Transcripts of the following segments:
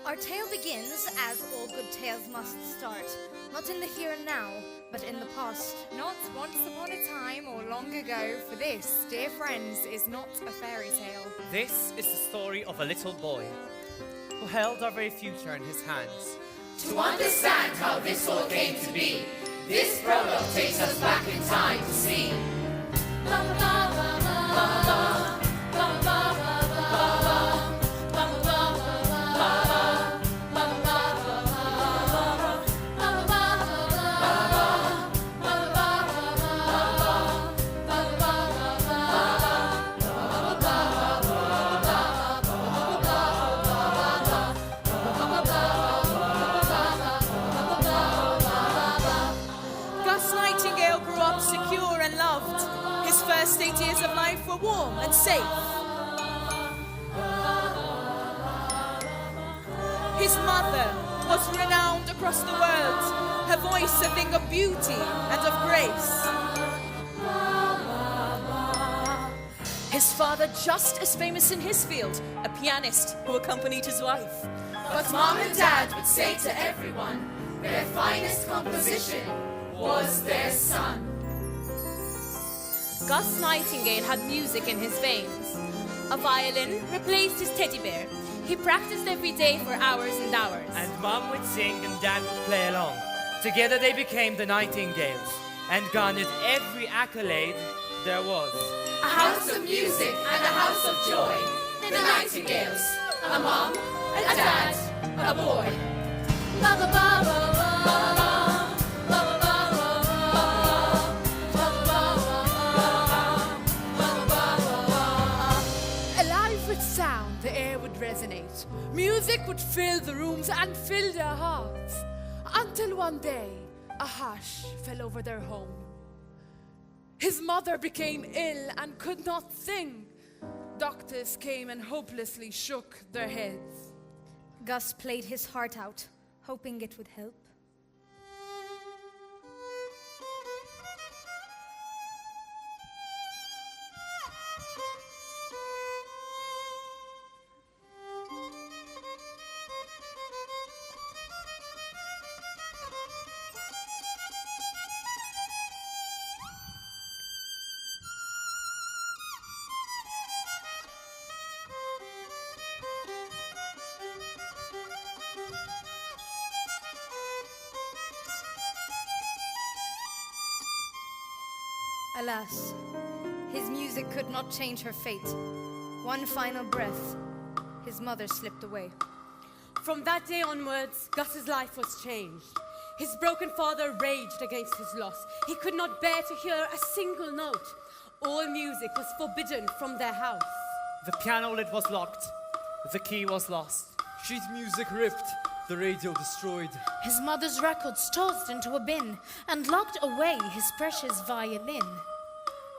Our tale begins, as all good tales must start, not in the here and now, but in the past. Not once upon a time or long ago, for this, dear friends, is not a fairy tale. This is the story of a little boy who held our very future in his hands. To understand how this all came to be, this prologue takes us back in time to see. Gus Nightingale grew up secure and loved. His first 8 years of life were warm and safe. His mother was renowned across the world, her voice a thing of beauty and of grace. His father just as famous in his field, a pianist who accompanied his wife. But Mom and Dad would say to everyone, their finest composition was their son. Gus Nightingale had music in his veins. A violin replaced his teddy bear. He practiced every day for hours and hours. And Mum would sing and Dad would play along. Together they became the Nightingales and garnered every accolade there was. A house of music and a house of joy. The Nightingales, a mom, a dad, a boy. Alive with sound, the air would resonate. Music would fill the rooms and fill their hearts. Until one day, a hush fell over their home. His mother became ill and could not sing. Doctors came and hopelessly shook their heads. Gus played his heart out, hoping it would help. Alas, his music could not change her fate. One final breath, his mother slipped away. From that day onwards, Gus's life was changed. His broken father raged against his loss. He could not bear to hear a single note. All music was forbidden from their house. The piano lid was locked. The key was lost. Sheet music ripped. The radio destroyed. His mother's records tossed into a bin and locked away his precious violin.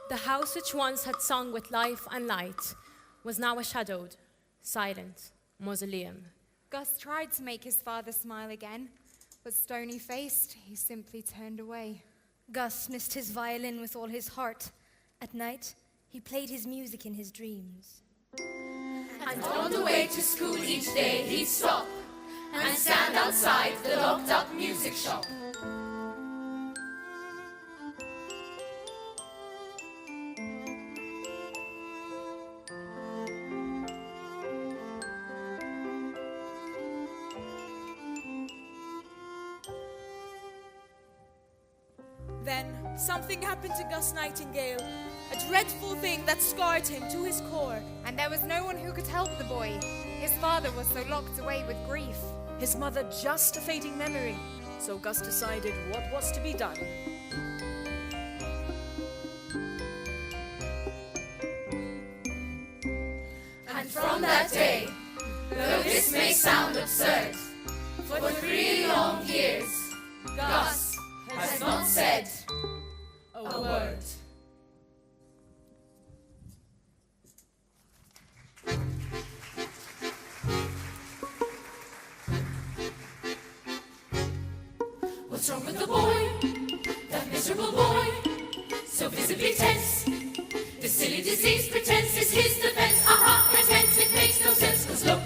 The house which once had sung with life and light was now a shadowed, silent mausoleum. Gus tried to make his father smile again, but stony-faced, he simply turned away. Gus missed his violin with all his heart. At night, he played his music in his dreams. And on the way to school each day he'd stop and stand outside the locked up music shop. Then something happened to Gus Nightingale, a dreadful thing that scarred him to his core. And there was no one who could help the boy. His father was so locked away with grief. His mother just a fading memory, so Gus decided what was to be done. And from that day, though this may sound absurd, for 3 long years, Gus has not said a word. What's wrong with the boy, that miserable boy, so visibly tense? The silly disease pretense is his defense. Aha, and hence it makes no sense, 'cause look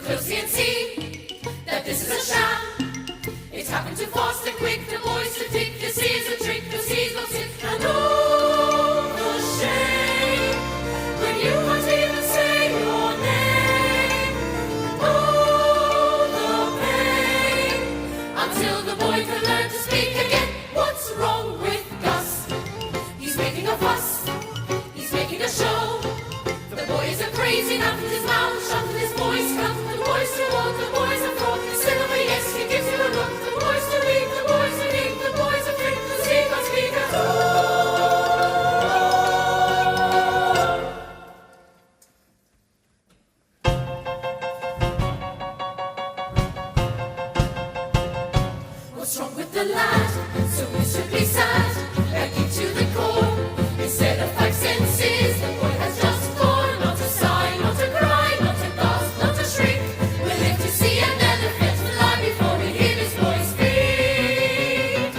closely and see. that this is a sham. It happened too fast and quick, the boys to tick, this is a trick, cause he's not sick. And oh, the shame, when you can't even say your name. Oh, the pain, until the boy can learn to speak again. What's wrong with Gus? He's making a fuss, he's making a show. The boy isn't crazy enough with his mouth shut and his voice cut. The boys to walk, the boys are fraud. Instead of a yes, he gives you a look. The boys to leave, the boys to leave, the boys are free. Cause he can't speak at all. What's wrong with the lad? So miserably sad, begging to the core. Instead of 5 senses, the boy has just 4. Not a sigh, not a cry, not a gasp, not a shriek. We'll live to see an elephant fly before we hear his voice speak.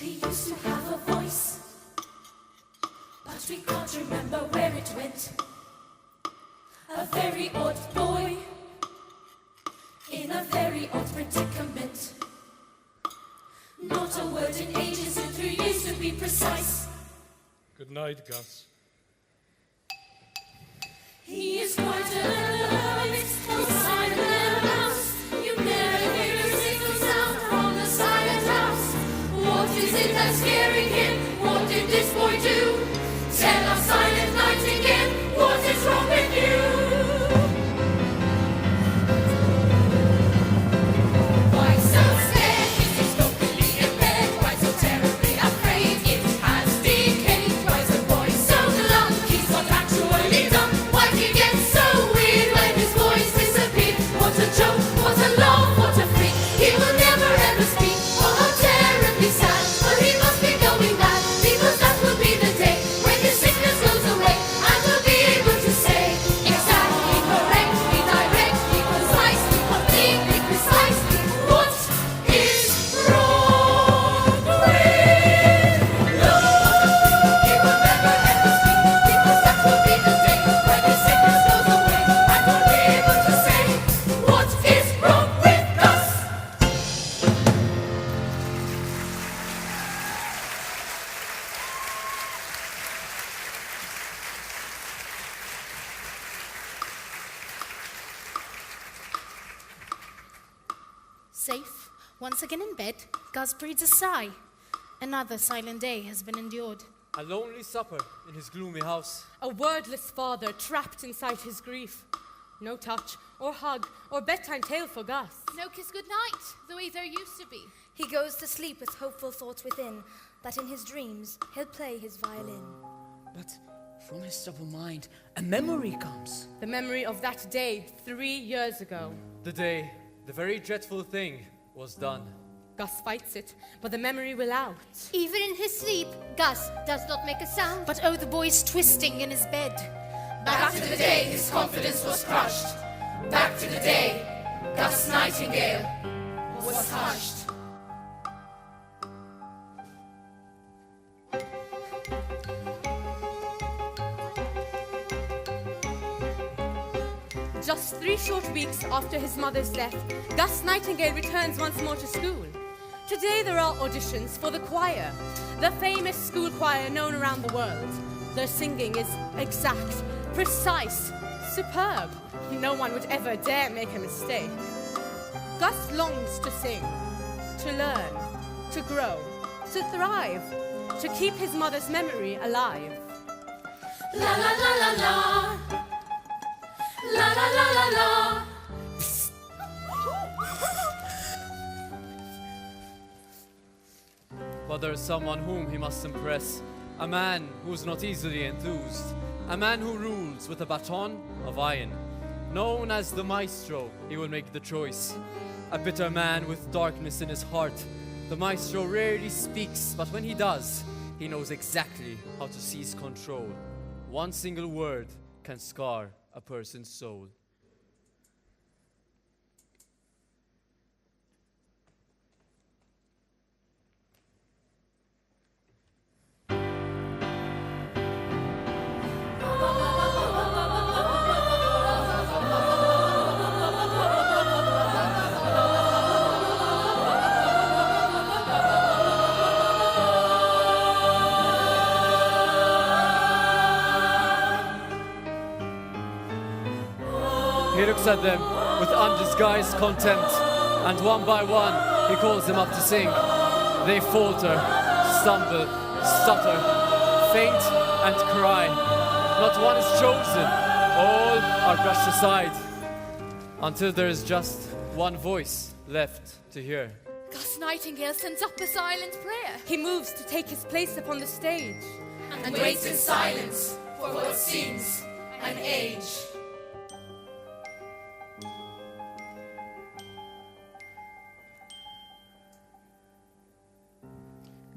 He used to have a voice, but we can't remember where it went. A very odd boy in a very odd predicament. Not a word in ages, and 3 years to be precise. Good night, Gus. He is quite a hermit, no sign of a mouse. You never hear a single sound from the silent house. What is it that's scaring him? What did this boy do? Tell us, silent nightingale, what is wrong with you? Why so scared? Is he totally impaired? Why so terribly afraid? It has decayed. Why is the boy so glum? He's not actually dumb. Why do you get so weird when his voice disappeared? What a joke, what a laugh, what a freak. He will never ever speak. Oh, how terribly sad. But he must be going mad, because that will be the day when his sickness goes away, and we'll be able to say exactly, correctly, directly, concisely, completely, precisely what is wrong with love. He will never ever speak, because that will be the day when his sickness goes away, and we'll be able to say what is wrong with us. Safe, once again in bed, Gus breathes a sigh. Another silent day has been endured. A lonely supper in his gloomy house. A wordless father trapped inside his grief. No touch, or hug, or bedtime tale for Gus. No kiss goodnight, the way there used to be. He goes to sleep with hopeful thoughts within, that in his dreams he'll play his violin. But from his stubborn mind, a memory comes. The memory of that day 3 years ago. The day the very dreadful thing was done. Gus fights it, but the memory will out. Even in his sleep, Gus does not make a sound. But oh, the boy's twisting in his bed. Back to the day his confidence was crushed. Back to the day Gus Nightingale was hushed. Just 3 short weeks after his mother's death, Gus Nightingale returns once more to school. Today there are auditions for the choir, the famous school choir known around the world. Their singing is exact, precise, superb. No one would ever dare make a mistake. Gus longs to sing, to learn, to grow, to thrive, to keep his mother's memory alive. La la la la la. La la la la la. But there is someone whom he must impress. A man who is not easily enthused. A man who rules with a baton of iron. Known as the maestro, he will make the choice. A bitter man with darkness in his heart. The maestro rarely speaks, but when he does, he knows exactly how to seize control. One single word can scar a person's soul. He looks at them with undisguised contempt, and one by one he calls them up to sing. They falter, stumble, stutter, faint and cry. Not one is chosen, all are brushed aside, until there is just one voice left to hear. Gus Nightingale sends up a silent prayer. He moves to take his place upon the stage. And waits in silence for what seems an age.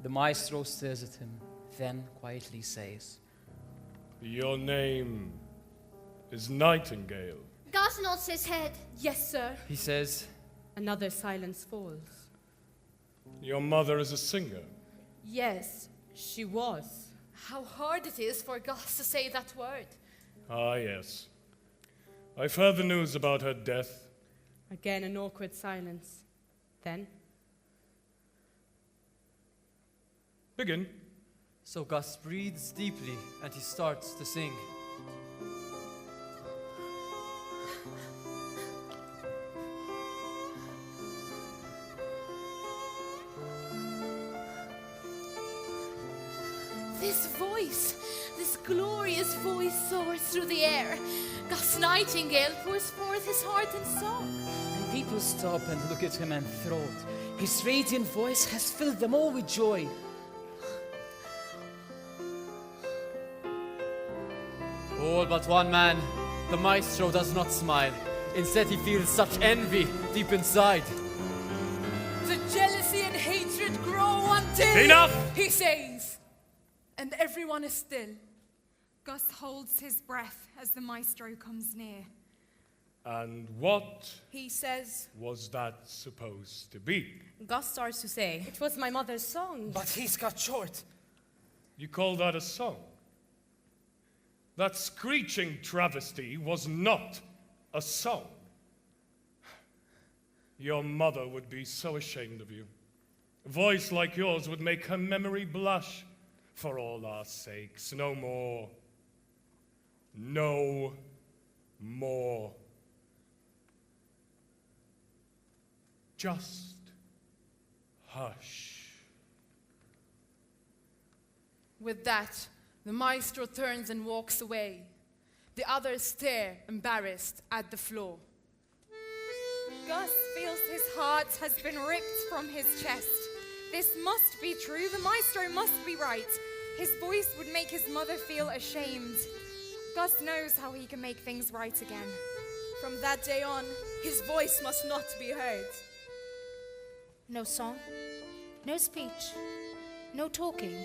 The maestro stares at him, then quietly says, Your name is Nightingale. Gus nods his head. Yes, sir. He says, Another silence falls. Your mother is a singer. Yes, she was. How hard it is for Gus to say that word. Ah, yes. I've heard the news about her death. Again, an awkward silence. Then, Begin. So Gus breathes deeply and he starts to sing. This voice, this glorious voice soars through the air. Gus Nightingale pours forth his heart in song. And people stop and look at him enthralled. His radiant voice has filled them all with joy. All but one man, the maestro, does not smile. Instead, he feels such envy deep inside. The jealousy and hatred grow until... Enough! He says. And everyone is still. Gus holds his breath as the maestro comes near. And what He says. was that supposed to be? Gus starts to say, it was my mother's song. But he's cut short. You call that a song? That screeching travesty was not a song. Your mother would be so ashamed of you. A voice like yours would make her memory blush. For all our sakes, no more. No more. Just hush. With that, the maestro turns and walks away. The others stare, embarrassed, at the floor. Gus feels his heart has been ripped from his chest. This must be true. The maestro must be right. His voice would make his mother feel ashamed. Gus knows how he can make things right again. From that day on, his voice must not be heard. No song, no speech, no talking,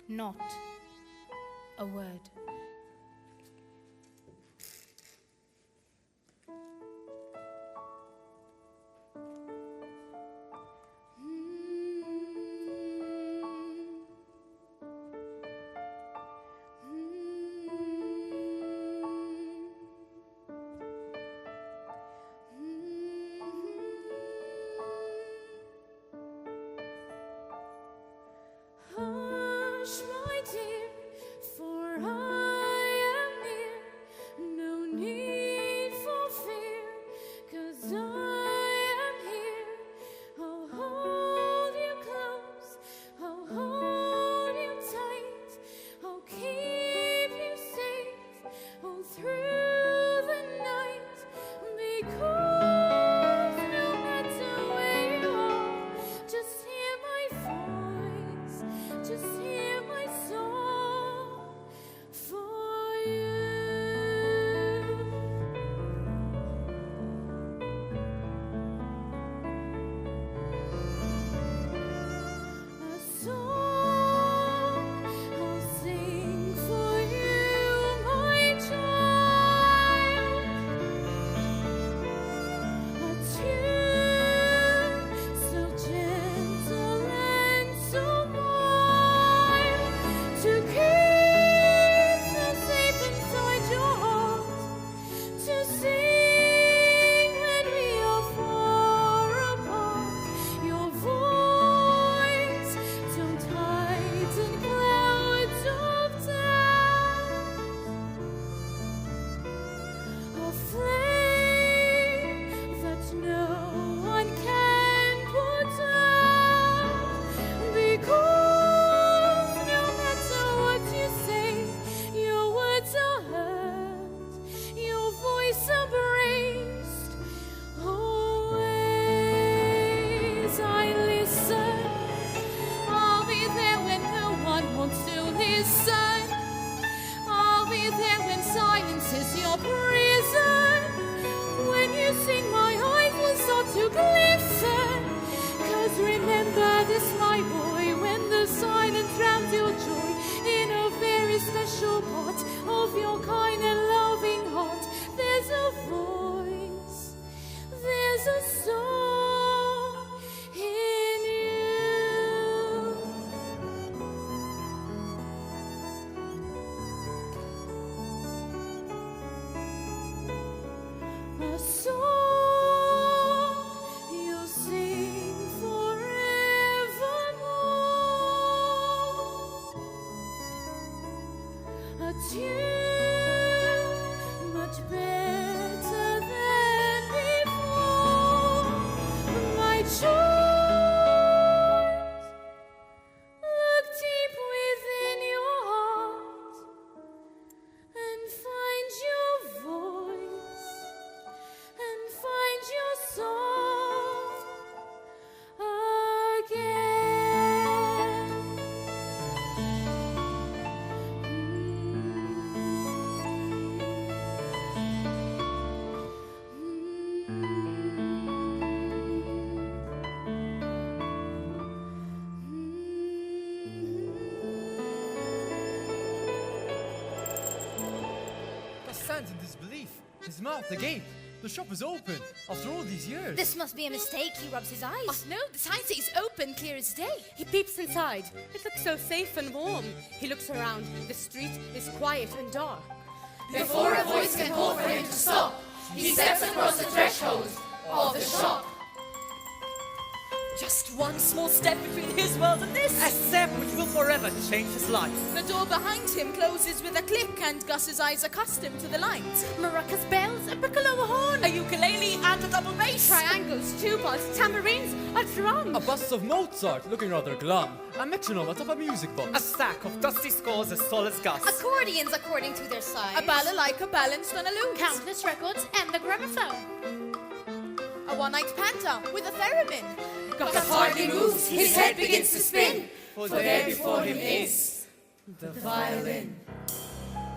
not a word. Hush, my dear, for I am near. No need for fear, 'cause I am here. I'll hold you close, I'll hold you tight, I'll keep you safe all through the night. Because no matter where you are, just hear my voice, just hear my song for you. A song I'll sing for you, my child. A tune so gentle and so mild, to keep so safe inside your heart, to sing when we are far apart. Your voice don't hide in clouds of doubt. A flame that no one can put out. Because no matter what you say, your words are heard, your voice embraced. Always I listen. I'll be there when no one wants to listen. I'll be there when silence is your prison. When you sing, my eyes will start to glisten. 'Cause remember this, my boy, when the silence drowns your joy in a very special part of your kind and loving heart, there's a voice, there's a song in you. stands in disbelief, his mouth agape. The shop is open after all these years. This must be a mistake. He rubs his eyes. Oh, no, the sign says open, clear as day. He peeps inside. It looks so safe and warm. He looks around. The street is quiet and dark. Before a voice can call for him to stop, he steps across the threshold of the shop. Just one small step between his world and this. A step which will forever change his life. The door behind him closes with a click, and Gus's eyes accustomed to the light. Maracas, bells, a piccolo, a horn. A ukulele and a double bass. Triangles, tubas, tambourines, a drum. A bust of Mozart looking rather glum. A metronome atop a music A box. stack of dusty scores as tall as Gus. Accordions according to their size. A balalaika balanced on a lute. Countless records and the gramophone. A one-night panta with a theremin. Gus hardly moves, his head begins to spin, for there before him is the violin.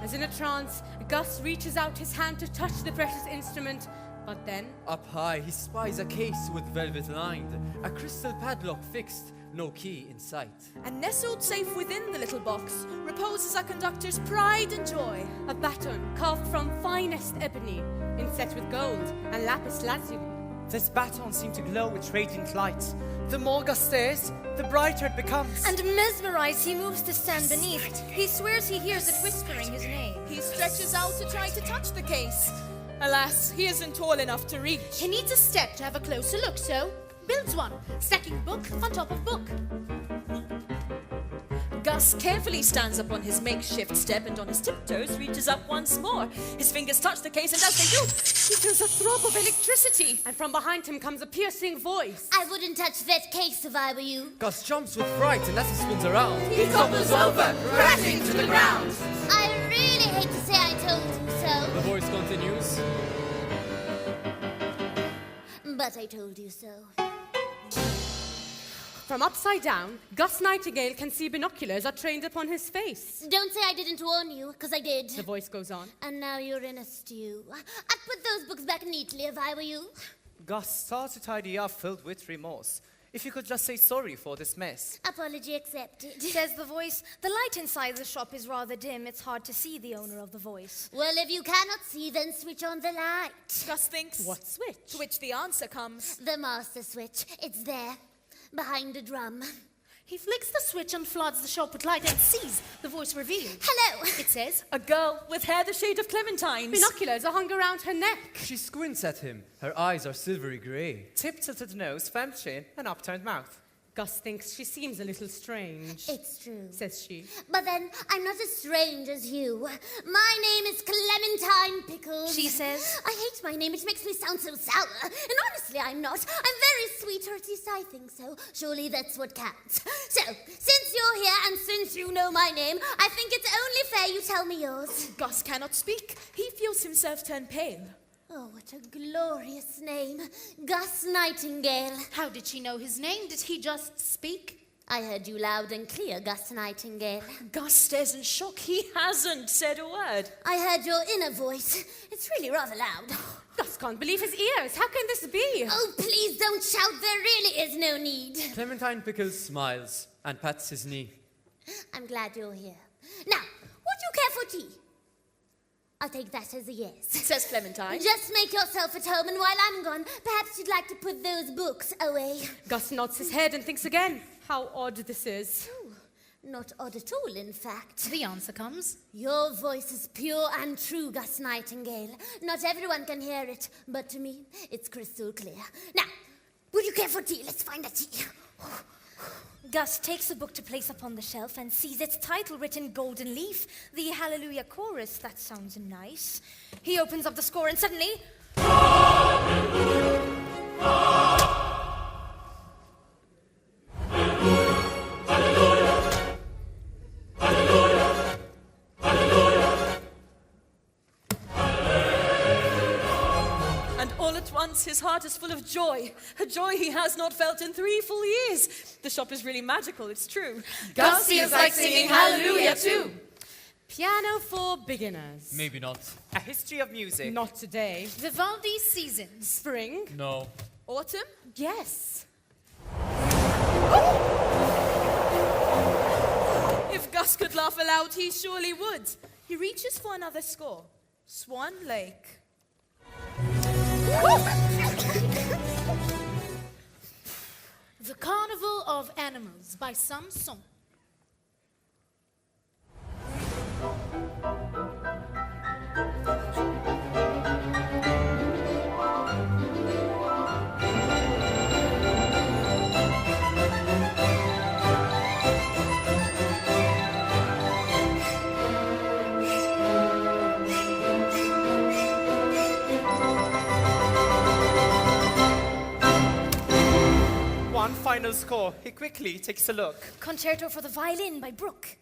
As in a trance, Gus reaches out his hand to touch the precious instrument, but then Up high, he spies a case with velvet lined, a crystal padlock fixed, no key in sight. And nestled safe within the little box reposes a conductor's pride and joy. a baton carved from finest ebony, inset with gold and lapis lazuli. This baton seemed to glow with radiant light. The more Gus stares, the brighter it becomes. And mesmerized, he moves to stand beneath. He swears he hears it whispering his name. He stretches out to try to touch the case. Alas, he isn't tall enough to reach. He needs a step to have a closer look, so builds one, stacking book on top of book. Gus carefully stands up on his makeshift step and on his tiptoes reaches up once more. His fingers touch the case, and as they do, he feels a throb of electricity. And from behind him comes a piercing voice. I wouldn't touch that case if I were you. Gus jumps with fright and as he spins around, He topples over, crashing to the ground. I really hate to say I told you so, the voice continues. but I told you so. From upside down, Gus Nightingale can see binoculars are trained upon his face. Don't say I didn't warn you, because I did. The voice goes on. And now you're in a stew. I'd put those books back neatly if I were you. Gus started to tidy up, filled with remorse. If you could just say sorry for this mess. Apology accepted. Says the voice, the light inside the shop is rather dim. It's hard to see the owner of the voice. Well, if you cannot see, then switch on the light. Gus thinks. What switch? To which the answer comes. The master switch. It's there, behind the drum. He flicks the switch and floods the shop with light and sees the voice revealed. Hello. It says, A girl with hair the shade of Clementine's. Binoculars are hung around her neck. She squints at him. Her eyes are silvery grey. Tip-tilted nose, firm chin, and upturned mouth. Gus thinks she seems a little strange, It's true. says she. But then, I'm not as strange as you. My name is Clementine Pickles. She says, I hate my name, it makes me sound so sour. And honestly, I'm not. I'm very sweet, or at least I think so. Surely that's what counts. So, since you're here and since you know my name, I think it's only fair you tell me yours. Gus cannot speak. He feels himself turn pale. Oh, what a glorious name. Gus Nightingale. how did she know his name? Did he just speak? I heard you loud and clear, Gus Nightingale. Gus stares in shock. He hasn't said a word. I heard your inner voice. It's really rather loud. Gus can't believe his ears. How can this be? Oh, please don't shout. There really is no need. Clementine Pickles smiles and pats his knee. I'm glad you're here. Now, would you care for tea? I'll take that as a yes. Says Clementine. Just make yourself at home, and while I'm gone, perhaps you'd like to put those books away. Gus nods his head and thinks again. How odd this is. Ooh, not odd at all, in fact. The answer comes. Your voice is pure and true, Gus Nightingale. Not everyone can hear it, but to me, it's crystal clear. Now, would you care for tea? Let's find a tea. Gus takes a book to place upon the shelf and sees its title written golden leaf, the Hallelujah Chorus. That sounds nice. He opens up the score and suddenly... And all at once, his heart is full of joy. A joy he has not felt in 3 full years. The shop is really magical, it's true. Gus feels like singing Hallelujah too. Piano for beginners. Maybe not. A history of music. Not today. Vivaldi's Seasons. Spring? No. Autumn? Yes. If Gus could laugh aloud, he surely would. He reaches for another score. Swan Lake. The Carnival of Animals by Samson. One final score. He quickly takes a look. Concerto for the Violin by Brooke.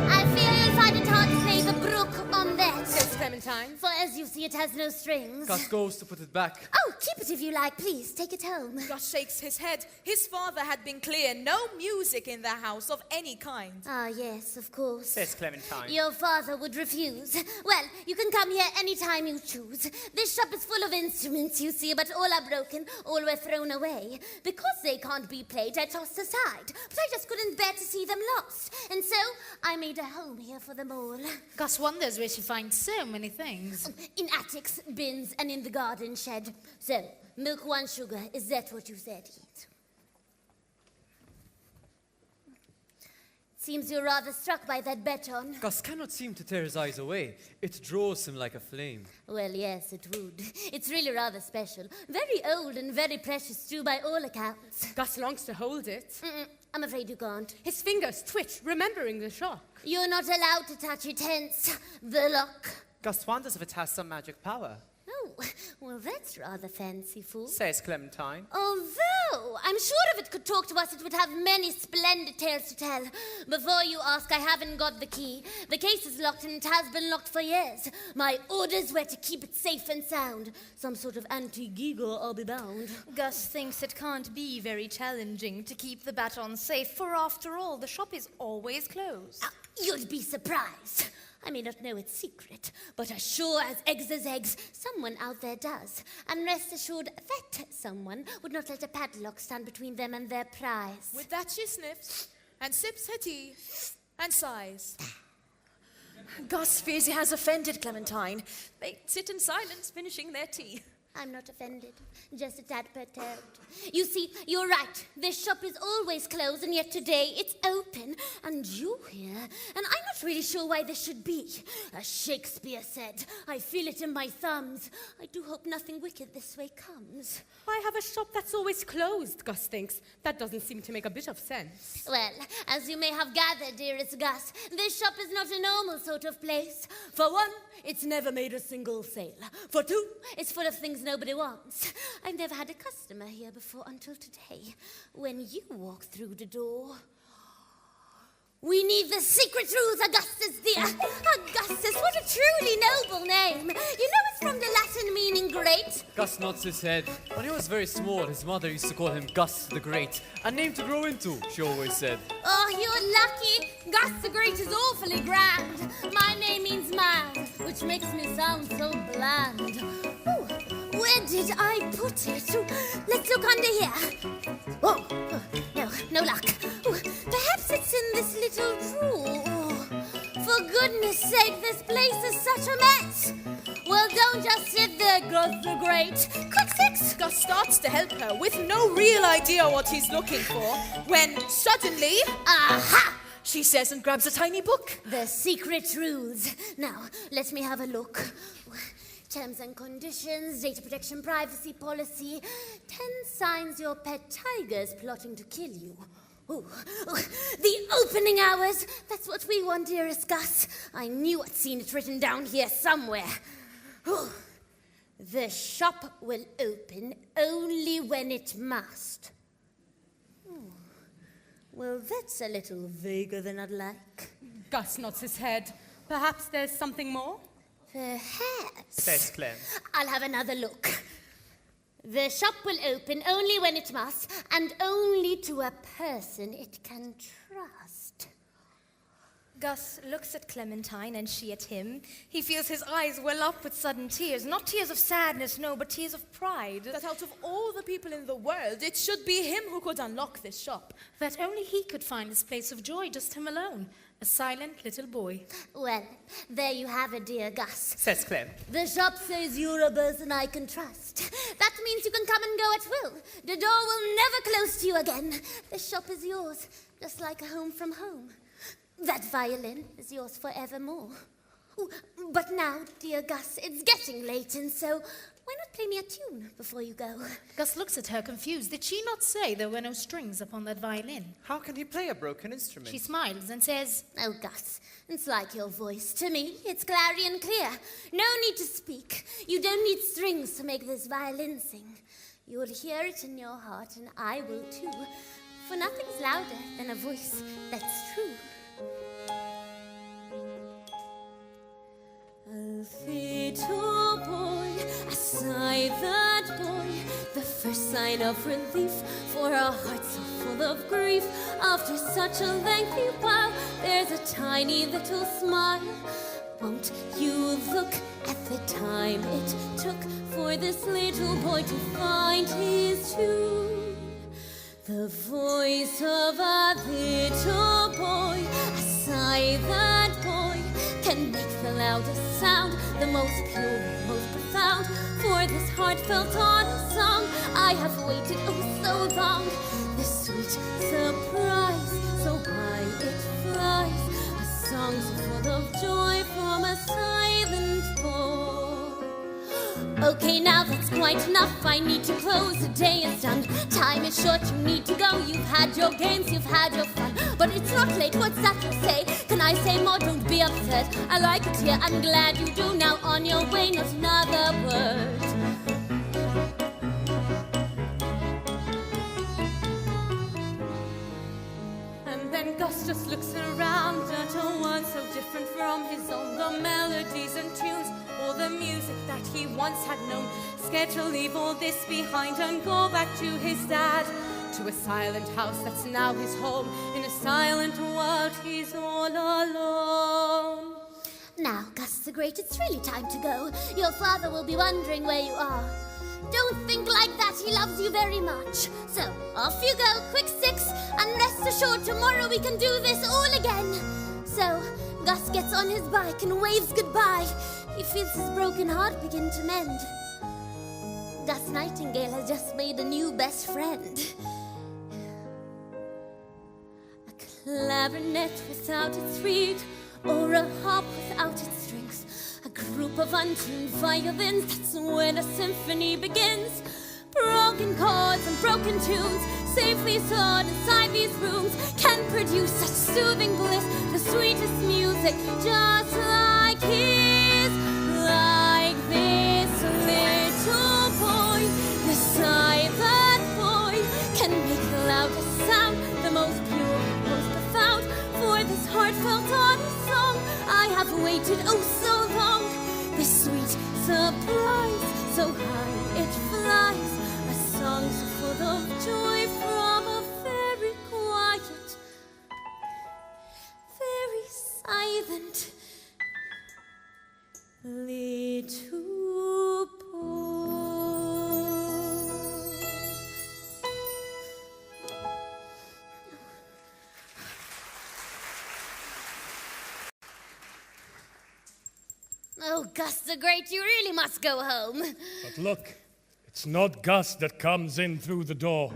I fear you'll find it hard to play the Brook on that. Says Clementine. For as you see, it has no strings. Gus goes to put it back. Oh, keep it if you like, please. Take it home. Gus shakes his head. His father had been clear. No music in the house of any kind. Ah, yes, of course. Says Clementine. Your father would refuse. Well, you can come here any time you choose. This shop is full of instruments, you see, but all are broken, all were thrown away. Because they can't be played, I tossed aside. But I just couldn't bear to see them lost. And so, I made a home here for them all. Gus wonders where she finds so many things. In attics, bins, and in the garden shed. So, milk, one sugar. Is that what you said, Heath? Seems you're rather struck by that baton. Gus cannot seem to tear his eyes away. It draws him like a flame. Well, yes, it would. It's really rather special. Very old and very precious, too, by all accounts. Gus longs to hold it. I'm afraid you can't. His fingers twitch, remembering the shock. You're not allowed to touch it, hence the lock. Gus wonders if it has some magic power. Oh, well, that's rather fanciful. Says Clementine. Although, I'm sure if it could talk to us, it would have many splendid tales to tell. Before you ask, I haven't got the key. The case is locked and it has been locked for years. My orders were to keep it safe and sound. Some sort of anti-giggle, I'll be bound. Gus thinks it can't be very challenging to keep the baton safe, for after all, the shop is always closed. You'd be surprised. I may not know its secret, but as sure as eggs is eggs, someone out there does. And rest assured that someone would not let a padlock stand between them and their prize. With that she sniffs and sips her tea and sighs. Gus fears he has offended Clementine. They sit in silence, finishing their tea. I'm not offended, just a tad perturbed. You see, you're right. This shop is always closed, and yet today it's open. And you're here, and I'm not really sure why this should be. As Shakespeare said, I feel it in my thumbs. I do hope nothing wicked this way comes. Why have a shop that's always closed, Gus thinks? That doesn't seem to make a bit of sense. Well, as you may have gathered, dearest Gus, this shop is not a normal sort of place. For one, it's never made a single sale. For two, it's full of things nobody wants. I've never had a customer here before until today, when you walked through the door. We need the secret rules, Augustus dear. Augustus, what a truly noble name. You know it's from the Latin meaning great. Gus nods his head. When he was very small, his mother used to call him Gus the Great. A name to grow into, she always said. Oh, you're lucky. Gus the Great is awfully grand. My name means man, which makes me sound so bland. Ooh, where did I put it? Ooh, let's look under here. Oh, no luck. Ooh, perhaps it's in this little drawer. For goodness sake, this place is such a mess. Well, don't just sit there, Gus the Great. Quick fix. Gus starts to help her with no real idea what he's looking for, when suddenly... Aha! She says and grabs a tiny book. The secret rules. Now, let me have a look. Terms and conditions, data protection, privacy policy. 10 signs your pet tiger's plotting to kill you. Ooh, the opening hours. That's what we want, dearest Gus. I knew I'd seen it written down here somewhere. Ooh. The shop will open only when it must. Ooh. Well, that's a little vaguer than I'd like. Gus nods his head. Perhaps there's something more? Perhaps. Says Clem. I'll have another look. The shop will open only when it must, and only to a person it can trust. Gus looks at Clementine and she at him. He feels his eyes well up with sudden tears. Not tears of sadness, no, but tears of pride. That out of all the people in the world, it should be him who could unlock this shop. That only he could find this place of joy, just him alone. A silent little boy. Well, there you have it, dear Gus. Says Clem. The shop says you're a person I can trust. That means you can come and go at will. The door will never close to you again. The shop is yours, just like a home from home. That violin is yours forevermore. Ooh, but now, dear Gus, it's getting late, and so why not play me a tune before you go? Gus looks at her confused. Did she not say there were no strings upon that violin? How can he play a broken instrument? She smiles and says, Oh, Gus, it's like your voice. To me, it's clarion clear. No need to speak. You don't need strings to make this violin sing. You'll hear it in your heart, and I will too. For nothing's louder than a voice that's true. A little boy, I sigh that boy, the first sign of relief for a heart so full of grief. After such a lengthy while, there's a tiny little smile. Won't you look at the time it took for this little boy to find his tune? The voice of a little boy, I sigh that boy, can make the loudest sound, the most pure, most profound. For this heartfelt honest song, I have waited oh so long. This sweet surprise, so high it flies, a song so full of joy from a silent boy. Okay, now that's quite enough. I need to close. The day is done. Time is short. You need to go. You've had your games. You've had your fun. But it's not late. What's that you say? Can I say more? Don't be upset. I like it here. I'm glad you do. Now on your way. Not another word. And then Gus just looks around at a world so different from his own. The melodies and tunes, all the music that he once had known. Scared to leave all this behind and go back to his dad. To a silent house that's now his home. In a silent world, he's all alone. Now, Gus the Great, it's really time to go. Your father will be wondering where you are. Don't think like that, he loves you very much. So, off you go, quick 6, and rest assured tomorrow we can do this all again. So, Gus gets on his bike and waves goodbye. He feels his broken heart begin to mend. Gus Nightingale has just made a new best friend. A clarinet without its reed, or a harp without its strings. A group of untuned violins, that's when a symphony begins. Broken chords and broken tunes, safely stored inside these rooms, can produce such soothing bliss, the sweetest music, just like his. Like this little boy, the silent boy, can make the loudest sound, the most pure, most profound. For this heartfelt honest song, I have waited oh so long. This sweet surprise, so high it flies, a song so full of joy from a very quiet, very silent little boy. Oh, Gus the Great, you really must go home. But look, it's not Gus that comes in through the door.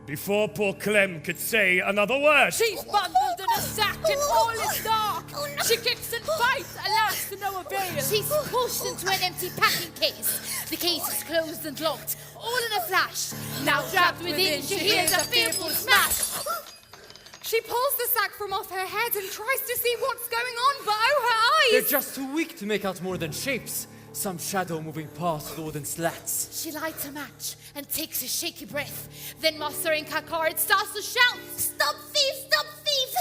Before poor Clem could say another word. She's bundled in a sack and all is dark. She kicks and fights, alas, to no avail. She's pushed into an empty packing case. The case is closed and locked, all in a flash. Now trapped within, she hears a fearful smash. She pulls the sack from off her head and tries to see what's going on, but oh, her They're eyes! just too weak to make out more than shapes. Some shadow moving past with wooden slats. She lights a match and takes a shaky breath. Then mustering her courage starts to shout, Stop thief! Stop thief!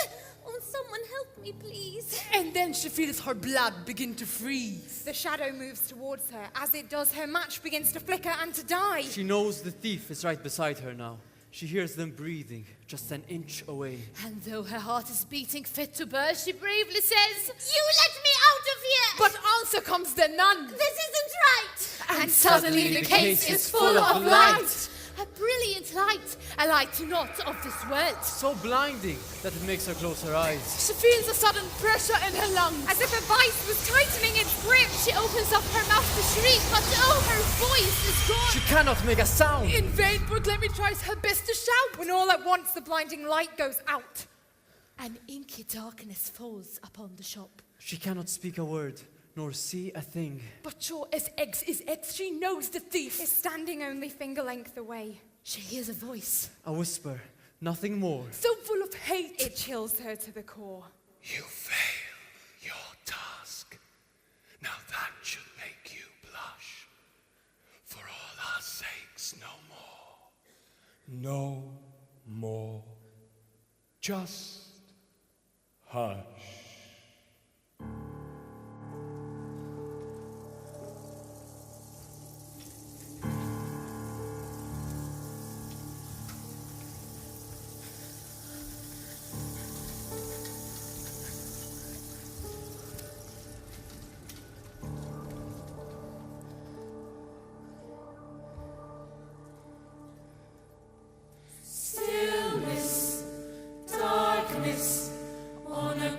Oh, someone help me, please. And then she feels her blood begin to freeze. The shadow moves towards her. As it does, her match begins to flicker and to die. She knows the thief is right beside her now. She hears them breathing just an inch away. And though her heart is beating fit to burst, she bravely says, You let me out of here! But answer comes the nun. This isn't right! And suddenly the case is full of light. a brilliant light, a light not of this world. So blinding that it makes her close her eyes. She feels a sudden pressure in her lungs. As if a vice was tightening its grip. She opens up her mouth to shriek, but oh, her voice is gone. She cannot make a sound. In vain, Burglemy tries her best to shout. When all at once the blinding light goes out. An inky darkness falls upon the shop. She cannot speak a word, nor see a thing. But sure as eggs is eggs, she knows the thief is standing only finger length away. She hears a voice. A whisper, nothing more. So full of hate. It chills her to the core. You fail your task. Now that should make you blush. For all our sakes, no more. No more. Just hush. Stillness, darkness, on a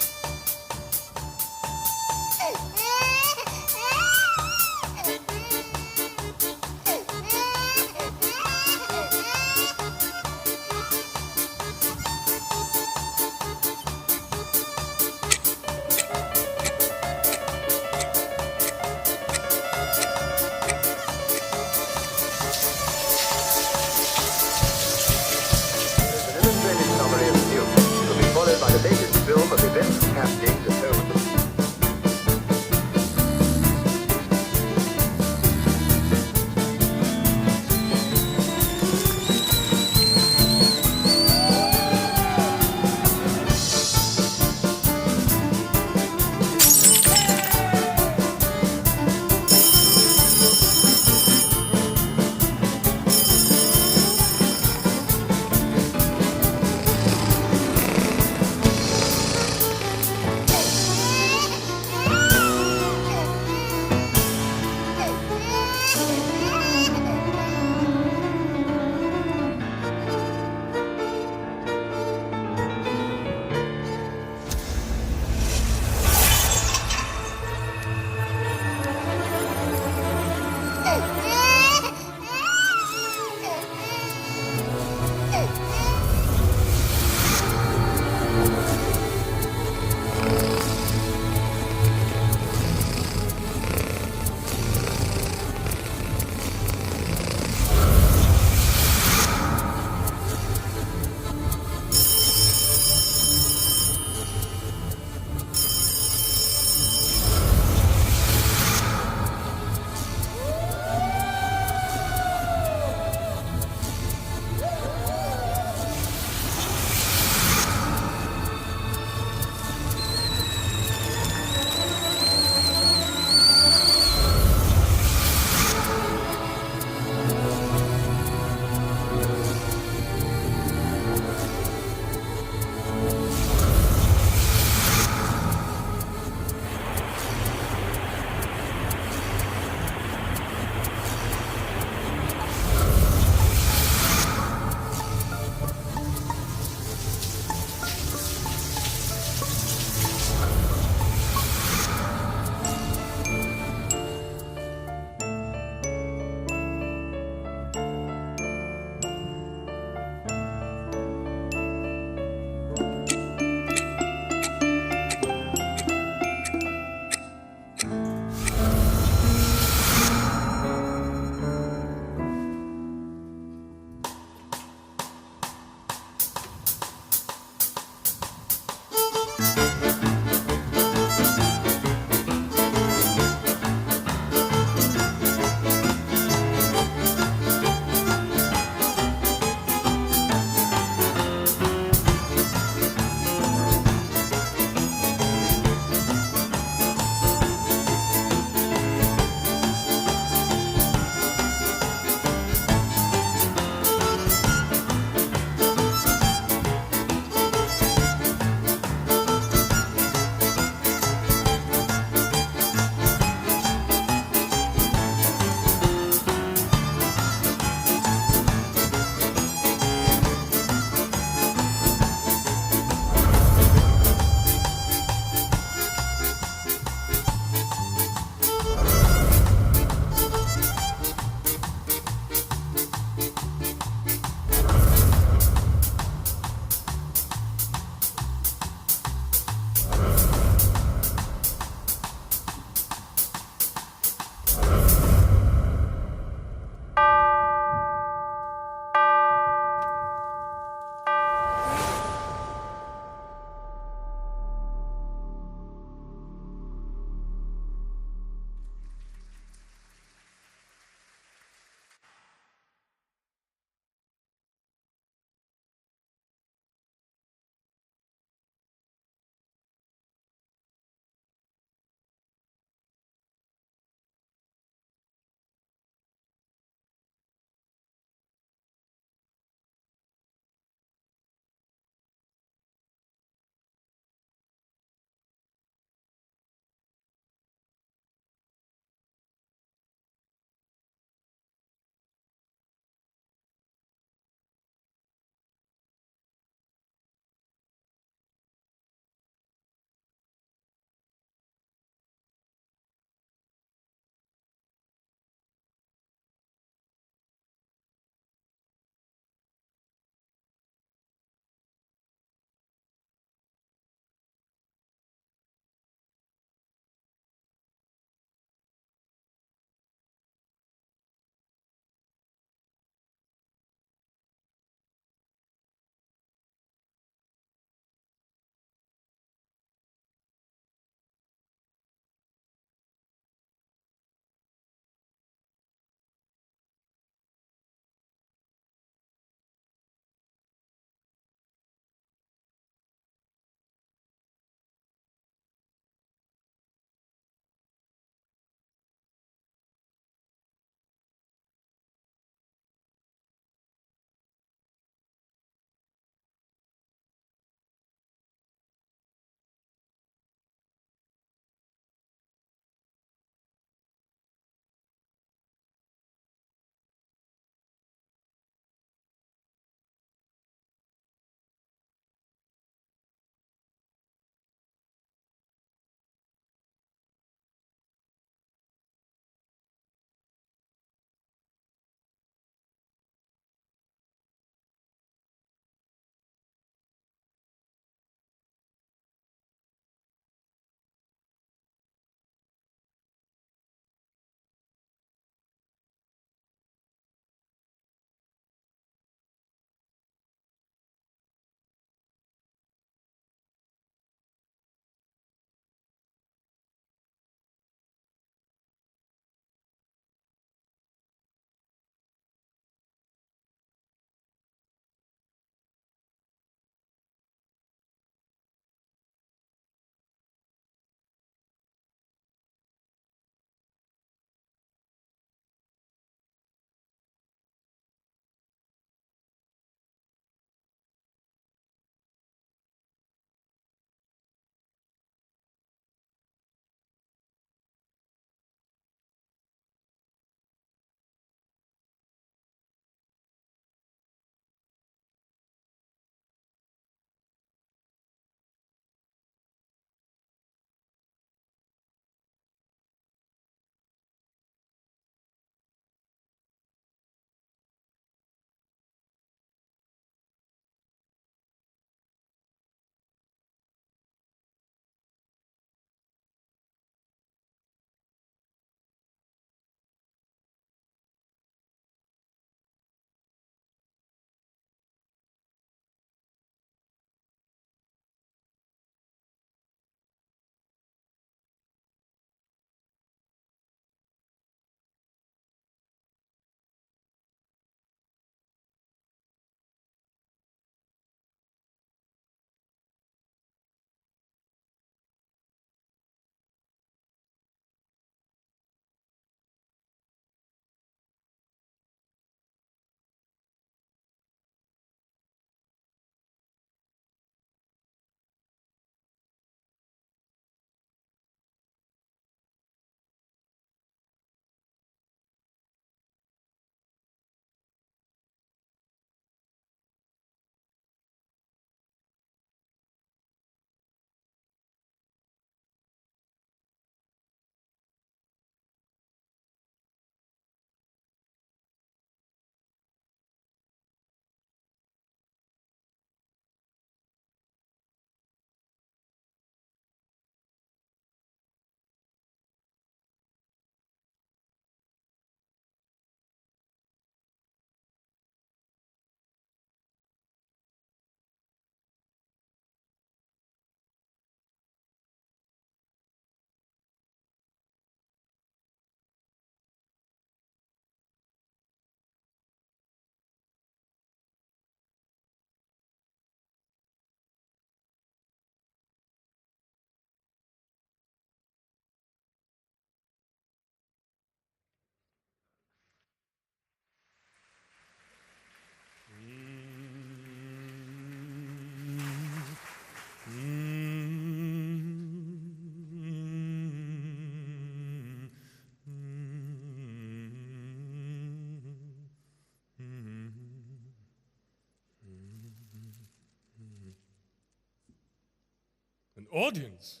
audience.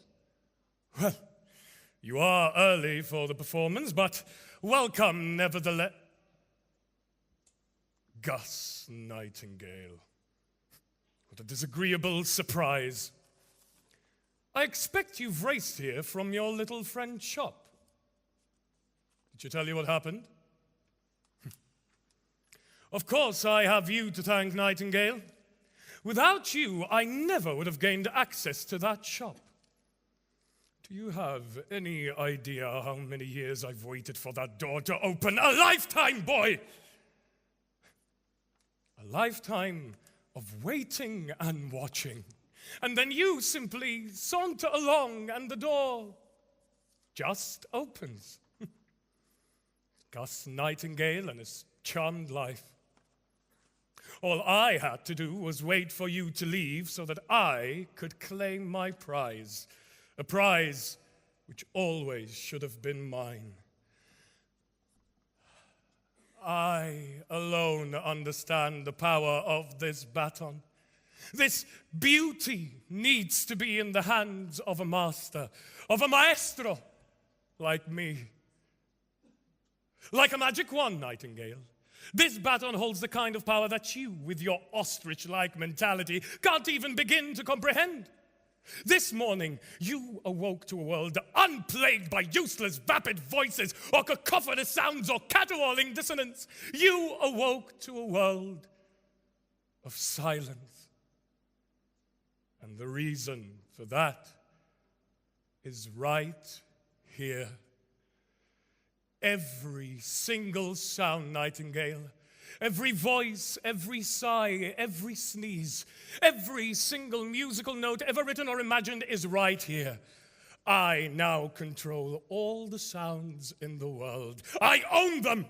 Well, you are early for the performance, but welcome nevertheless. Gus Nightingale. What a disagreeable surprise. I expect you've raced here from your little friend's shop. Did she tell you what happened? Of course, I have you to thank, Nightingale. Without you, I never would have gained access to that shop. Do you have any idea how many years I've waited for that door to open? A lifetime, boy! A lifetime of waiting and watching. And then you simply saunter along and the door just opens. Gus Nightingale and his charmed life. All I had to do was wait for you to leave so that I could claim my prize. A prize which always should have been mine. I alone understand the power of this baton. This beauty needs to be in the hands of a master, of a maestro like me. Like a magic wand, Nightingale. This baton holds the kind of power that you, with your ostrich-like mentality, can't even begin to comprehend. This morning, you awoke to a world unplagued by useless, vapid voices, or cacophonous sounds, or caterwauling dissonance. You awoke to a world of silence. And the reason for that is right here. Every single sound, Nightingale, every voice, every sigh, every sneeze, every single musical note ever written or imagined is right here. I now control all the sounds in the world. I own them!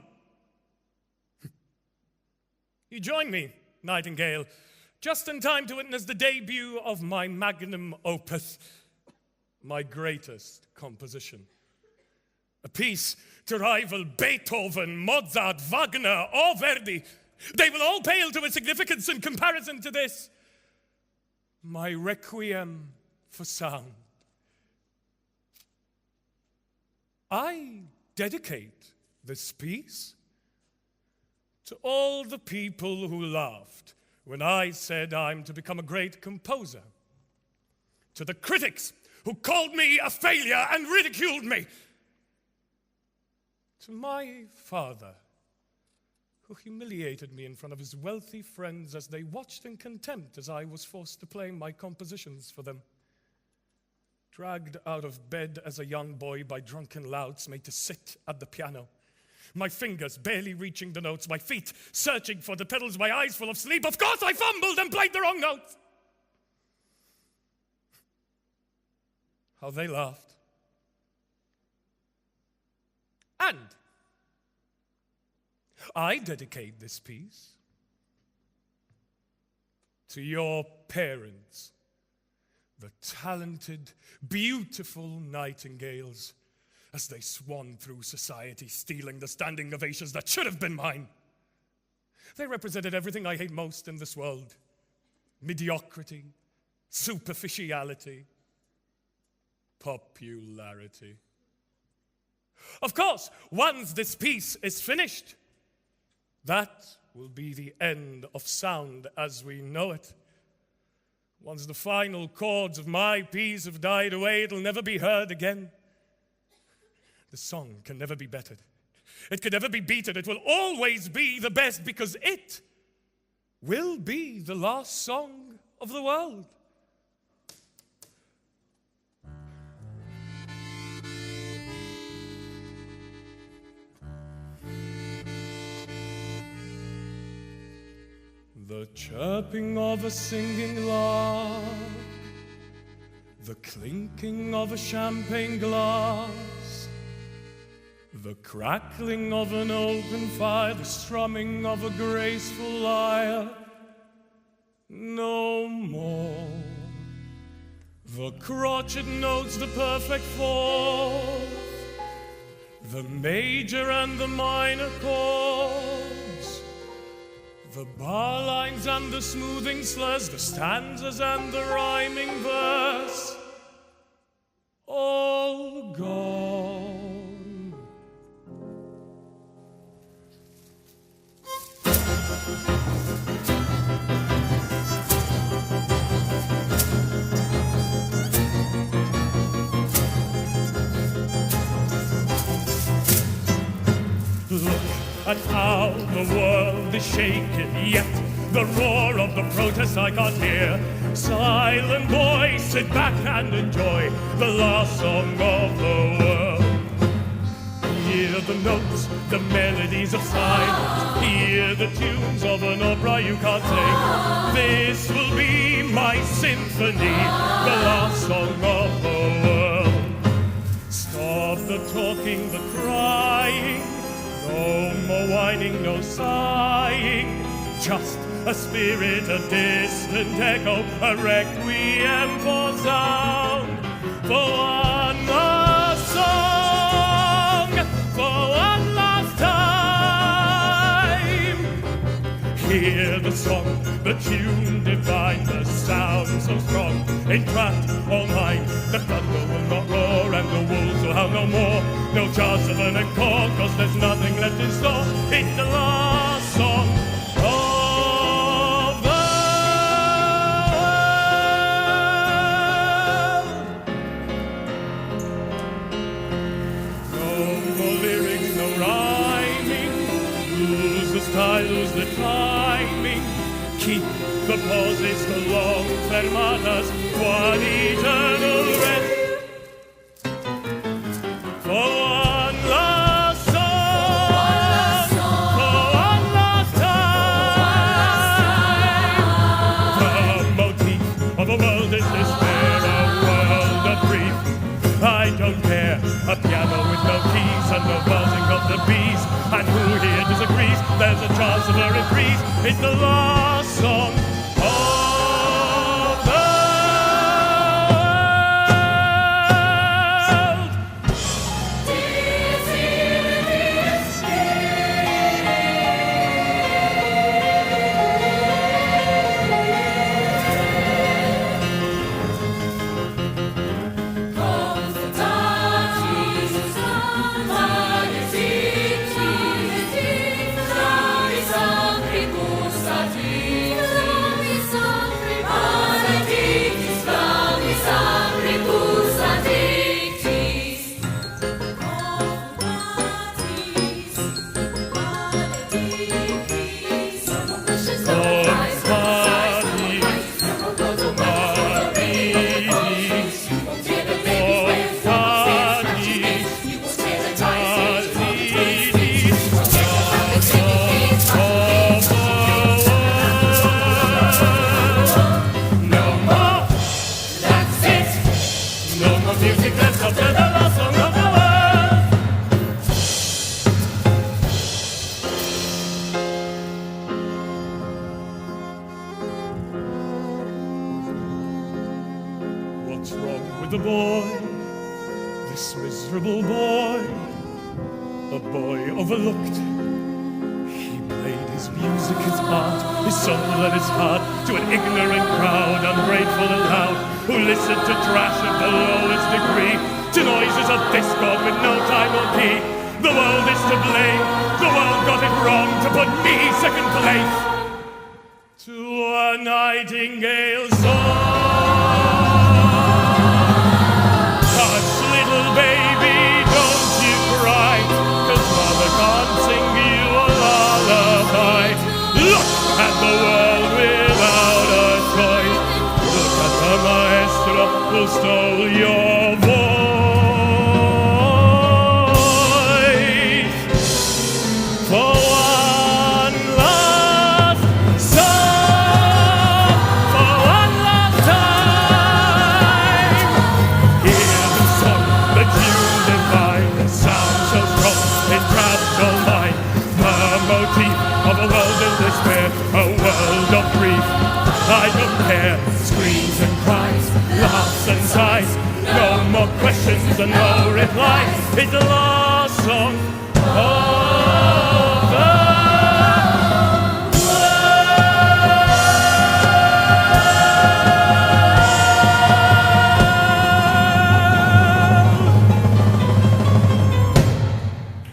You join me, Nightingale, just in time to witness the debut of my magnum opus, my greatest composition. A piece to rival Beethoven, Mozart, Wagner, or Verdi. They will all pale to its significance in comparison to this. My requiem for sound. I dedicate this piece to all the people who laughed when I said I'm to become a great composer. To the critics who called me a failure and ridiculed me. To my father, who humiliated me in front of his wealthy friends as they watched in contempt as I was forced to play my compositions for them. Dragged out of bed as a young boy by drunken louts, made to sit at the piano. My fingers barely reaching the notes, my feet searching for the pedals, my eyes full of sleep. Of course I fumbled and played the wrong notes. How they laughed. And I dedicate this piece to your parents, the talented, beautiful Nightingales, as they swan through society, stealing the standing ovations that should have been mine. They represented everything I hate most in this world. Mediocrity, superficiality, popularity. Of course, once this piece is finished, that will be the end of sound as we know it. Once the final chords of my piece have died away, it'll never be heard again. The song can never be bettered. It can never be beaten. It will always be the best because it will be the last song of the world. The chirping of a singing lark, the clinking of a champagne glass, the crackling of an open fire, the strumming of a graceful lyre. No more. The crotchet notes, the perfect fourth, the major and the minor chords, the bar lines and the smoothing slurs, the stanzas and the rhyming verse. and how the world is shaken, yet the roar of the protest I can't hear. Silent boys, sit back and enjoy the last song of the world. Hear the notes, the melodies of silence. Hear the tunes of an opera you can't sing. This will be my symphony, the last song of the world. Stop the talking, the crying. No more whining, no sighing. Just a spirit, a distant echo, a requiem for sound. For one last song, for one last time. Hear the song, the tune divine, the sound so strong, entrapped all mine. The thunder will not roar and the wolves will howl no more. No chance of an encore, cause there's nothing left in store. It's the last song of the world. No more lyrics, no rhyming. Lose the style, lose the timing. Keep the pauses, the long fermatas, one eternal rest. For one last song, for one last time. The motif of a world in despair, a world of grief. I don't care, a piano with no keys and no buzzing of the bees. And who here disagrees? There's a chance of a reprise. It's the last song of the What's wrong with the boy? This miserable boy, a boy overlooked. He played his music, his art, his soul and his heart to an ignorant crowd, ungrateful and loud, who listened to trash of the lowest degree, to noises of discord with no time or key. The world is to blame, the world got it wrong to put me second place. To a nightingale song. Hush, little baby, don't you cry, 'cause mother can't sing you a lullaby. Look at the world without a choice. Look at the maestro who stole your voice. For one last song, for one last time. Hear the song, the tune divine, the sound so strong, it trapped all mine. The motif of a world in despair, a world of grief. I don't care, screams and cries, laughs and sighs. No more questions and no replies. It's the last song of the world.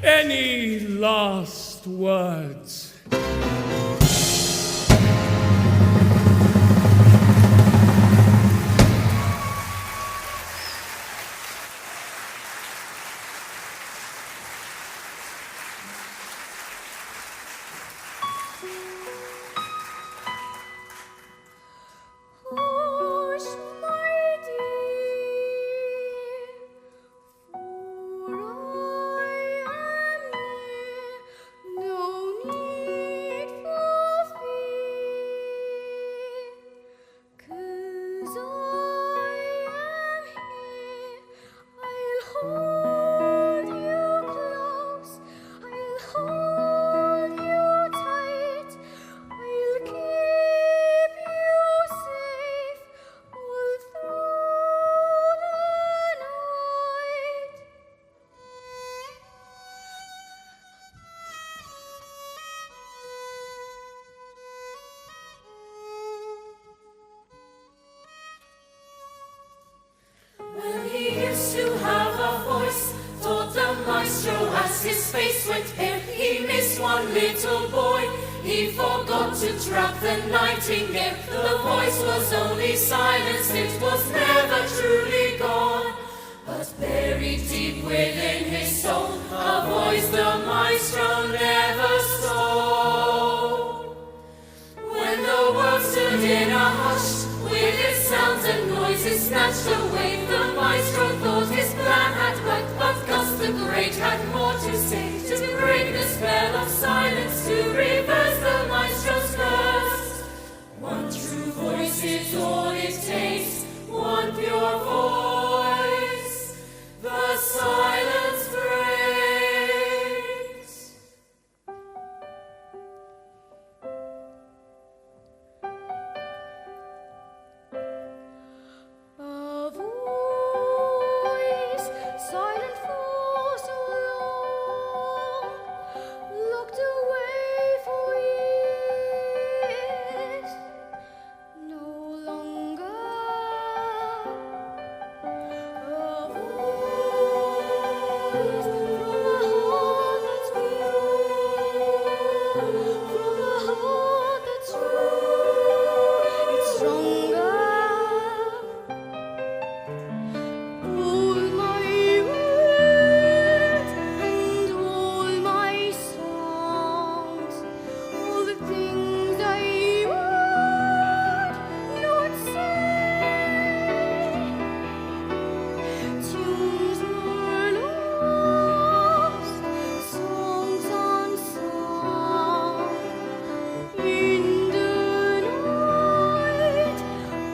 Any last words? Well, he used to have a voice, told the maestro as his face went pale. He missed one little boy, he forgot to trap the nightingale. The voice was only silence, it was never truly gone. But buried deep within his soul, a voice the maestro never stole. When the world stood in a hush, with its sounds and noises snatched away, the maestro thought his plan had worked, but Gus the Great had more to say, to break the spell of silence, to reverse the maestro's curse. One true voice is all it takes, one pure voice, the silence breaks. A voice, silent for so long, locked away for years, no longer. A voice from a heart that's pure, from a heart that's true, it's stronger. All my words and all my songs, all the things I would not say, tunes were lost, songs unsung. In the night,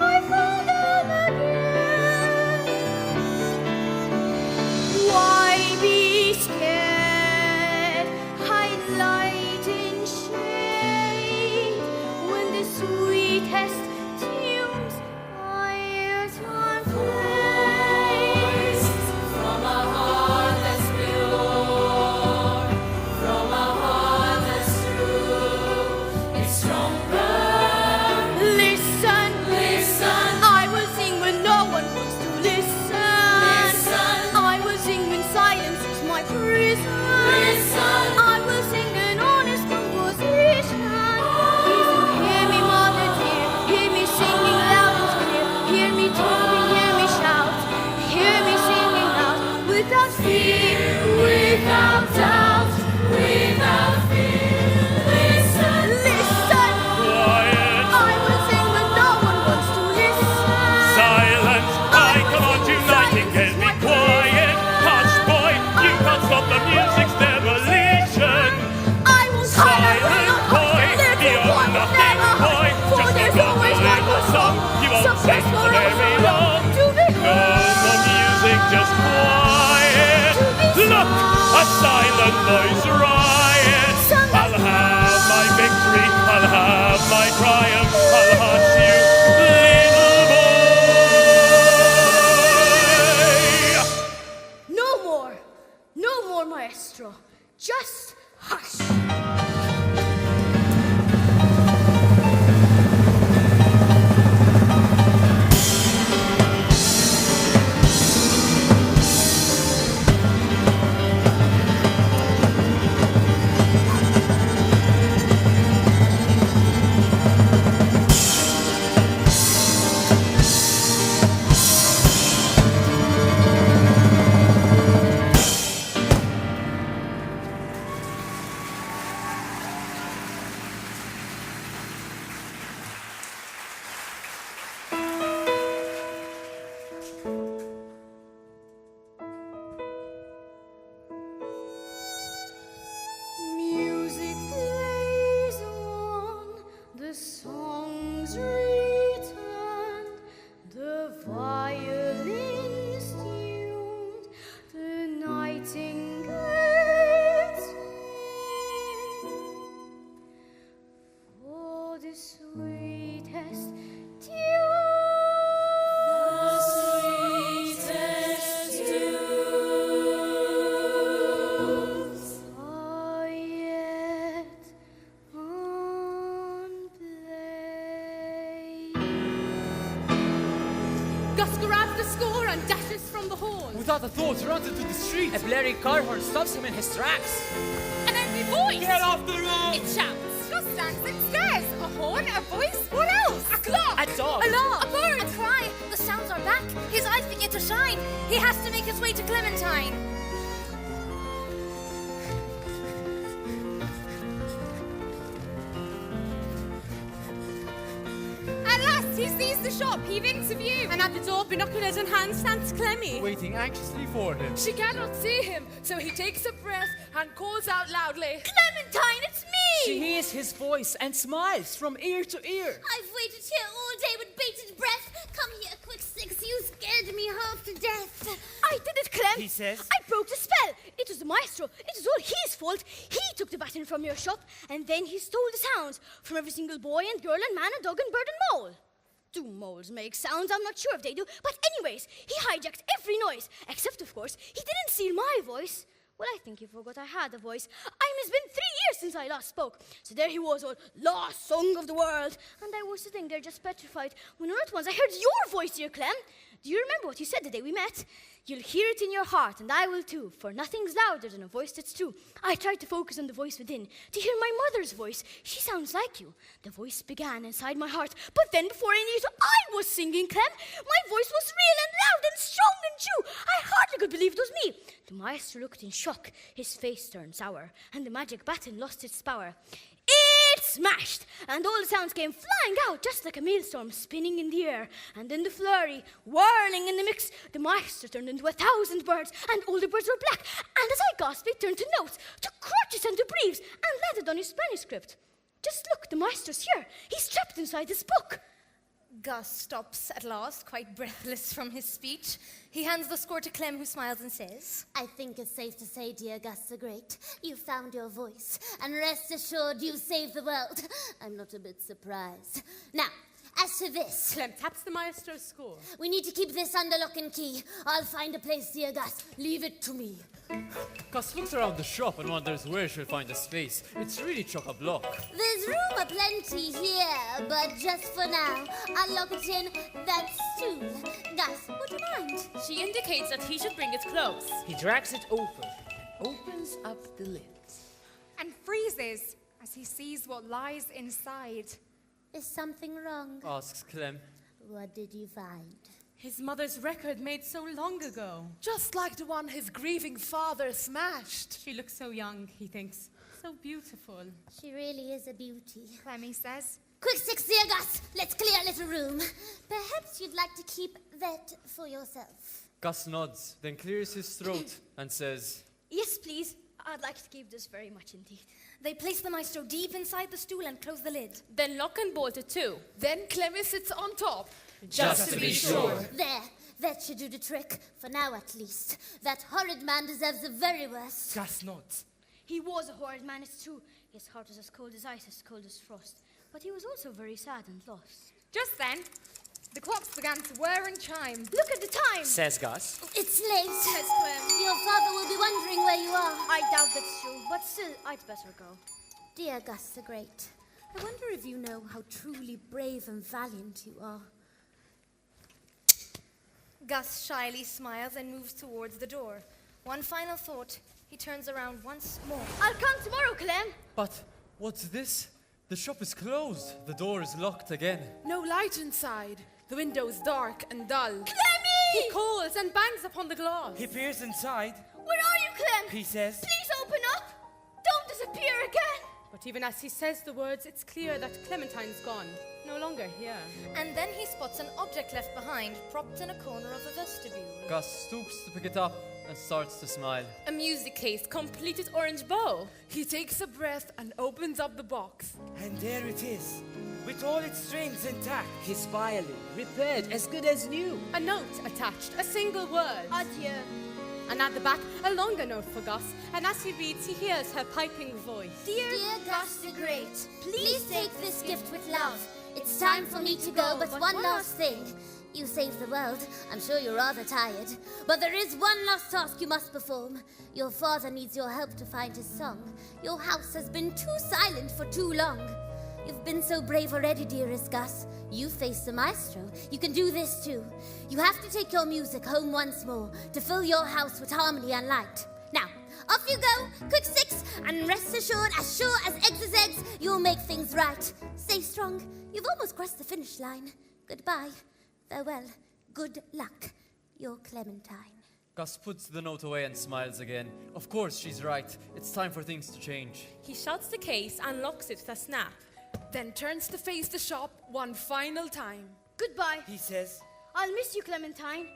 I found them again. Why be scared? Hide light in shade when the sweetest tunes I hear time plays. From a heart that's pure, from a heart that's true, it's stronger. Listen, Listen, I will sing when no one wants to listen. Listen. I will sing when silence is my prison. Listen. I will sing an honest composition. Hear me, mother dear, hear me singing loud and clear. Hear me talking, hear me shout, hear me singing loud, without fear, without doubt, without fear. Listen, listen. Quiet, I will sing when no one wants to listen. silence. I command you, nightingale, be quiet. Hush, boy, you can't stop the music's demolition. I will Silent boy, you're nothing, boy. Just a little song, you won't sing for very long. No more music, just quiet. Look, a silent voice riot. I'll have my victory, I'll have my triumph, I'll hush you, little boy. No more, maestro. Just hush. Without a thought, runs into the street. A blurry car horn stops him in his tracks. An angry voice! Get off the road! It shouts. Gus stands and stares. A horn, a voice, what else? A clock! A dog! Alarm! A bird! A cry! The sounds are back. His eyes begin to shine. He has to make his way to Clementine. At last he sees the shop heaving to view. And at the door, binoculars in hand, stands Clemmy. Waiting anxiously for him. She cannot see him, so he takes a breath and calls out loudly, Clementine, it's me! She hears his voice and smiles from ear to ear. I've waited here all day with bated breath. Come here, quick six. You scared me half to death. I did it, Clem. He says. I broke the spell. It was the maestro. It was all his fault. He took the baton from your shop, and then he stole the sounds from every single boy and girl and man and dog and bird and mole. Do moles make sounds? I'm not sure if they do. But anyways, he hijacked every noise. Except, of course, he didn't steal my voice. Well, I think he forgot I had a voice. It's been 3 years since I last spoke. So there he was, all lost song of the world. And I was sitting there just petrified when all at once I heard your voice, dear Clem. Do you remember what you said the day we met? You'll hear it in your heart, and I will too, for nothing's louder than a voice that's true. I tried to focus on the voice within, to hear my mother's voice. She sounds like you. The voice began inside my heart, but then before I knew it, I was singing, Clem. My voice was real and loud and strong and true. I hardly could believe it was me. The maestro looked in shock. His face turned sour, and the magic baton lost its power. It smashed, and all the sounds came flying out, just like a maelstrom spinning in the air. And in the flurry, whirling in the mix, the maestro turned into 1,000 birds, and all the birds were black. And as I gasped, they turned to notes, to crutches and to briefs, and landed on his manuscript. Just look, the maestro's here. He's trapped inside this book. Gus stops at last, quite breathless from his speech. He hands the score to Clem, who smiles and says, I think it's safe to say, dear Gus the Great, you found your voice, and rest assured you saved the world. I'm not a bit surprised. Now, as to this, Clem taps the maestro's score. we need to keep this under lock and key. I'll find a place, dear Gus. Leave it to me. Gus looks around the shop and wonders where she'll find a space. It's really chock-a-block. There's room aplenty here, but just for now, I'll lock it in that stool. Gus, would you mind? She indicates that he should bring it close. He drags it open, opens up the lid. And freezes as he sees what lies inside. Is something wrong? Asks Clem. What did you find? His mother's record made so long ago. just like the one his grieving father smashed. She looks so young, he thinks. So beautiful. She really is a beauty. Clemmy says. Quick six, dear Gus. Let's clear a little room. Perhaps you'd like to keep that for yourself. Gus nods, then clears his throat and says, Yes, please. I'd like to keep this very much indeed. They place the maestro deep inside the stool and close the lid. Then lock and bolt it too. Then Clemmy sits on top. Just to be sure. There. That should do the trick. For now, at least. That horrid man deserves the very worst. Gus nods. He was a horrid man, it's true. His heart was as cold as ice, as cold as frost. But he was also very sad and lost. Just then, the clocks began to whir and chime. Look at the time! Says Gus. It's late. Says Clem. Your father will be wondering where you are. I doubt that's true, but still, I'd better go. Dear Gus the Great, I wonder if you know how truly brave and valiant you are. Gus shyly smiles and moves towards the door. One final thought, he turns around once more. I'll come tomorrow, Clem. But what's this? The shop is closed. The door is locked again. No light inside. The window's dark and dull. Clemmy! He calls and bangs upon the glass. He peers inside. Where are you, Clem? He says. Please open up. Don't disappear again. But even as he says the words, it's clear that Clementine's gone. No longer here. And then he spots an object left behind, propped in a corner of the vestibule. Gus stoops to pick it up and starts to smile. A music case, complete with orange bow. He takes a breath and opens up the box. And there it is, with all its strings intact. His violin, repaired, as good as new. A note attached, a single word. Adieu. And at the back, a longer note for Gus. And as he reads, he hears her piping voice. Dear Gus the Great, please take this gift with love. It's time for me to go, but one last thing. You saved the world. I'm sure you're rather tired. But there is one last task you must perform. Your father needs your help to find his song. Your house has been too silent for too long. You've been so brave already, dearest Gus. You faced the maestro. You can do this too. You have to take your music home once more to fill your house with harmony and light. Now, off you go, quick 6, and rest assured, as sure as eggs is eggs, you'll make things right. Stay strong. You've almost crossed the finish line. Goodbye. Farewell. Good luck. Your Clementine. Gus puts the note away and smiles again. Of course, she's right. It's time for things to change. He shuts the case and locks it with a snap. Then turns to face the shop one final time. Goodbye. He says, I'll miss you, Clementine.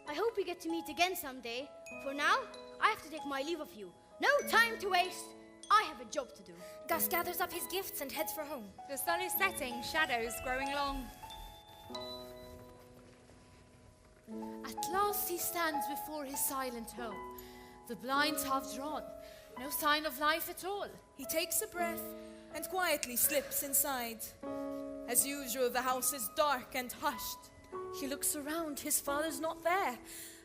I hope we get to meet again someday. For now, I have to take my leave of you. No time to waste. I have a job to do. Gus gathers up his gifts and heads for home. The sun is setting, shadows growing long. At last he stands before his silent home. The blinds half drawn. No sign of life at all. He takes a breath and quietly slips inside. As usual, the house is dark and hushed. He looks around. His father's not there.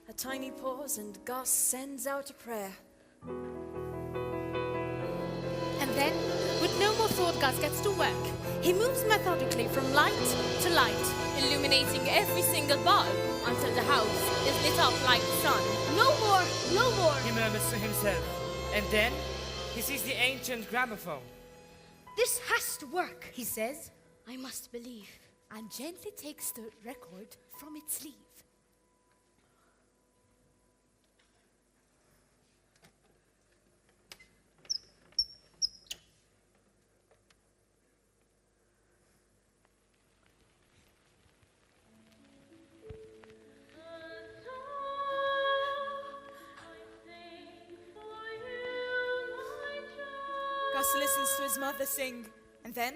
A tiny pause, and Gus sends out a prayer. And then, with no more thought, Gus gets to work. He moves methodically from light to light, illuminating every single bulb until the house is lit up like the sun. No more, no more. he murmurs to himself. And then he sees the ancient gramophone. This has to work, he says. I must believe. And gently takes the record from its sleeve. Gus listens to his mother sing, and then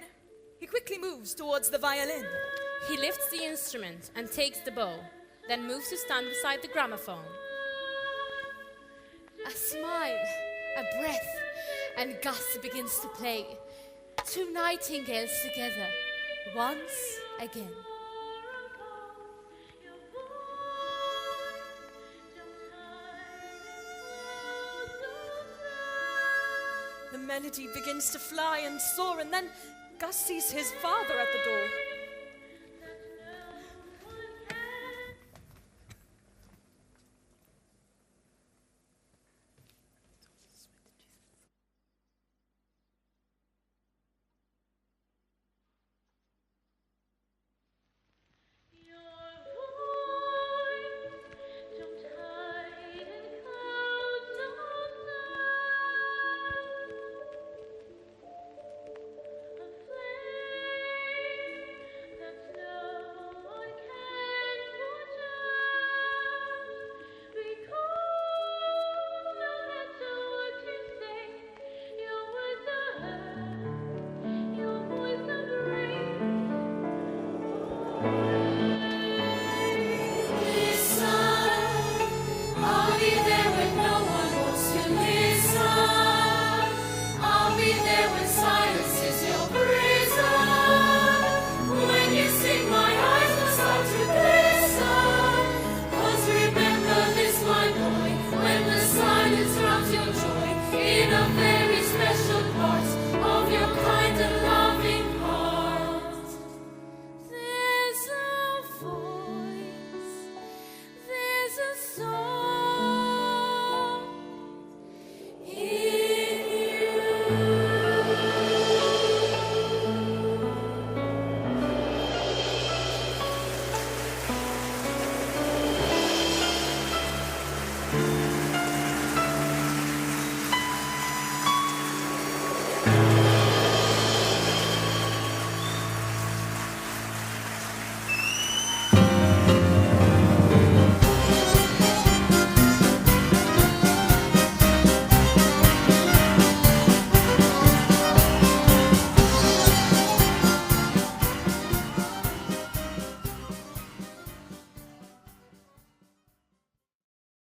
he quickly moves towards the violin. He lifts the instrument and takes the bow, then moves to stand beside the gramophone. A smile, a breath, and Gus begins to play. 2 nightingales together, once again. The melody begins to fly and soar, and then Gus sees his father at the door.